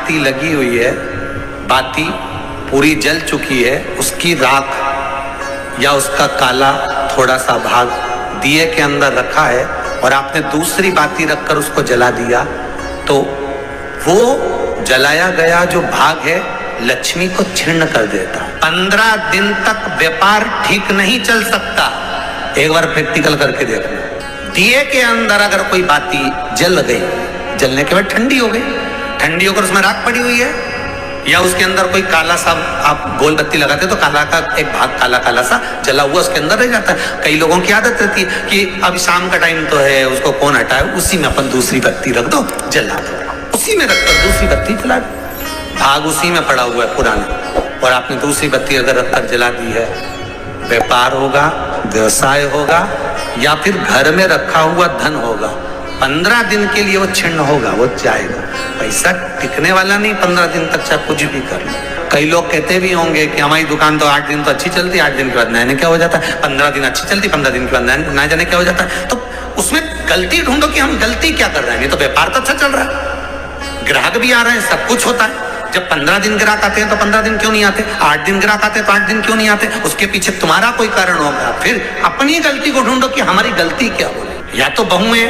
बाती लगी हुई है, बाती पूरी जल चुकी है, उसकी राख या उसका काला थोड़ा सा भाग दिए के अंदर रखा है और आपने दूसरी बाती रखकर उसको जला दिया, तो वो जलाया गया जो भाग है लक्ष्मी को छीर्ण कर देता। 15 दिन तक व्यापार ठीक नहीं चल सकता। एक बार प्रैक्टिकल करके देखना। दिए के अंदर अगर कोई बाती जल गई, जलने के बाद ठंडी हो गई, ठंडी होकर उसमें राख पड़ी हुई है, या उसके अंदर कोई काला सा आप गोल बत्ती लगाते तो काला का एक भाग काला काला सा जला हुआ उसके अंदर रह जाता है। कई लोगों की आदत रहती है कि अब शाम का टाइम तो है, उसको कौन हटाए, उसी में अपन दूसरी बत्ती रख दो, जला दो, उसी में रखकर दूसरी बत्ती जला दो। भाग उसी में पड़ा हुआ है पुराना, और आपने दूसरी बत्ती अगर रखकर जला दी है, व्यापार होगा, व्यवसाय होगा, या फिर घर में रखा हुआ धन होगा, 15 दिन के लिए वो छिन्न होगा, वो जाएगा। पैसा टिकने वाला नहीं 15 दिन तक, चाहे कुछ भी कर लो। कई लोग कहते भी होंगे कि हमारी दुकान तो 8 दिन तो अच्छी चलती, 8 दिन के बाद नया क्या हो जाता है, 15 दिन अच्छी चलती, 15 दिन के बाद नया जाने क्या हो जाता है। तो उसमें गलती ढूंढो कि हम गलती क्या कर रहे हैं। ये तो व्यापार तो अच्छा चल रहा है, ग्राहक भी आ रहे हैं, सब कुछ होता है। जब 15 दिन ग्राहक आते हैं तो 15 दिन क्यों नहीं आते, 8 दिन ग्राहक आते हैं तो 8 दिन क्यों नहीं आते, उसके पीछे तुम्हारा कोई कारण होगा। फिर अपनी गलती को ढूंढो कि हमारी गलती क्या हो रही है। या तो बहू है,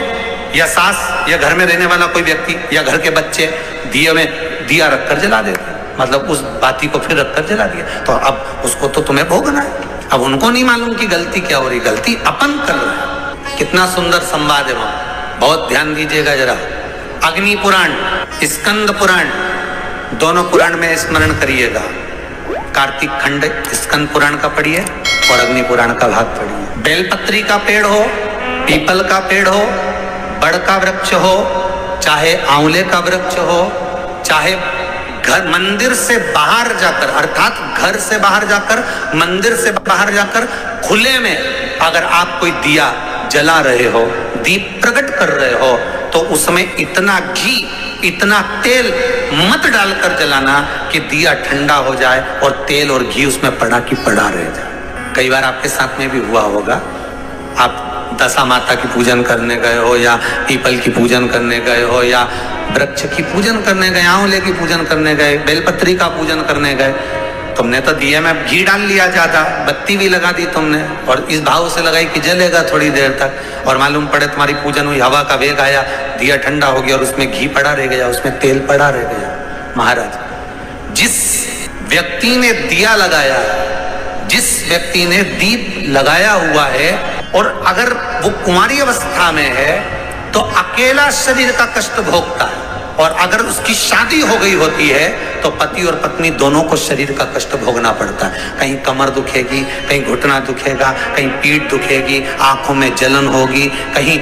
या सास, या घर में रहने वाला कोई व्यक्ति, या घर के बच्चे दिए में दिया रखकर जला देते, मतलब उस बाती को फिर रखकर जला दिया, तो अब उसको तो तुम्हें भोगना है। अब उनको नहीं मालूम कि गलती क्या हो रही, गलती अपन कर रहे हैं। कितना सुंदर संवाद है वहां, बहुत ध्यान दीजिएगा जरा। अग्नि पुराण, स्कंद पुराण, दोनों पुराण में स्मरण करिएगा। कार्तिक खंड स्कंद पुराण का पढ़िए और अग्नि पुराण का भाग पढ़िए। बेलपत्री का पेड़ हो, पीपल का पेड़ हो, बड़ का वृक्ष हो, चाहे आंवले का वृक्ष हो, चाहे घर मंदिर से बाहर जाकर, अर्थात घर से बाहर जाकर, मंदिर से बाहर जाकर खुले में अगर आप कोई दिया जला रहे हो, दीप प्रकट कर रहे हो, तो उसमें इतना घी, इतना तेल मत डालकर जलाना कि दिया ठंडा हो जाए और तेल और घी उसमें पड़ा की पड़ा रह जाए। कई बार आपके साथ में भी हुआ होगा, आप दशा माता की पूजन करने गए हो, या पीपल की पूजन करने गए हो, या वृक्ष की पूजन करने गए, आंवले की पूजन करने गए, बेलपत्री का पूजन करने गए, तुमने तो दिया में घी डाल लिया ज्यादा, बत्ती भी लगा दी तुमने, और इस भाव से लगाई कि जलेगा थोड़ी देर तक, और मालूम पड़े तुम्हारी पूजन हुई, हवा का वेग आया, दिया ठंडा हो गया और उसमें घी पड़ा रह गया, उसमें तेल पड़ा रह गया। महाराज, जिस व्यक्ति ने दिया लगाया, जिस व्यक्ति ने दीप लगाया हुआ है, और अगर वो कुंवारी अवस्था में है तो अकेला शरीर का कष्ट भोगता है, और अगर उसकी शादी हो गई होती है तो पति और पत्नी दोनों को शरीर का कष्ट भोगना पड़ता है। कहीं कमर दुखेगी, कहीं घुटना दुखेगा, कहीं पीठ दुखेगी, आंखों में जलन होगी, कहीं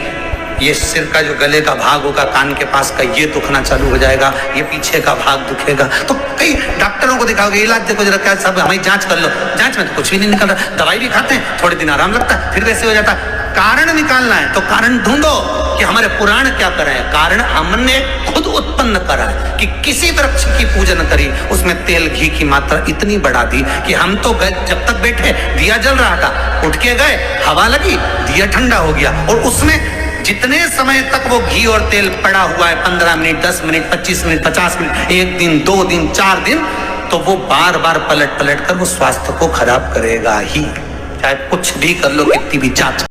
ये सिर का जो गले का भाग होगा, कान के पास का ये दुखना चालू हो जाएगा, ये पीछे का भाग दुखेगा। तो कई डॉक्टरों को दिखाओगे, इलाज देखो जरा, क्या सब हमारी जांच कर लो, जांच में तो कुछ भी नहीं निकल रहा, दवाई भी खाते हैं, थोड़े दिन आराम लगता है, फिर वैसे हो जाता है। कारण निकालना है तो कारण ढूंढो कि हमारे पुराण क्या कर रहे हैं। कारण हमने खुद उत्पन्न करा है कि किसी वृक्ष की पूजन करी, उसमें तेल घी की मात्रा इतनी बढ़ा दी कि हम तो गए, जब तक बैठे दिया जल रहा था, उठ के गए, हवा लगी, दिया ठंडा हो गया, और उसमें जितने समय तक वो घी और तेल पड़ा हुआ है, 15 मिनट, 10 मिनट, 25 मिनट, 50 मिनट, 1 दिन, 2 दिन, 4 दिन, तो वो बार बार पलट पलट कर वो स्वास्थ्य को खराब करेगा ही, चाहे कुछ भी कर लो, कितनी भी जांच।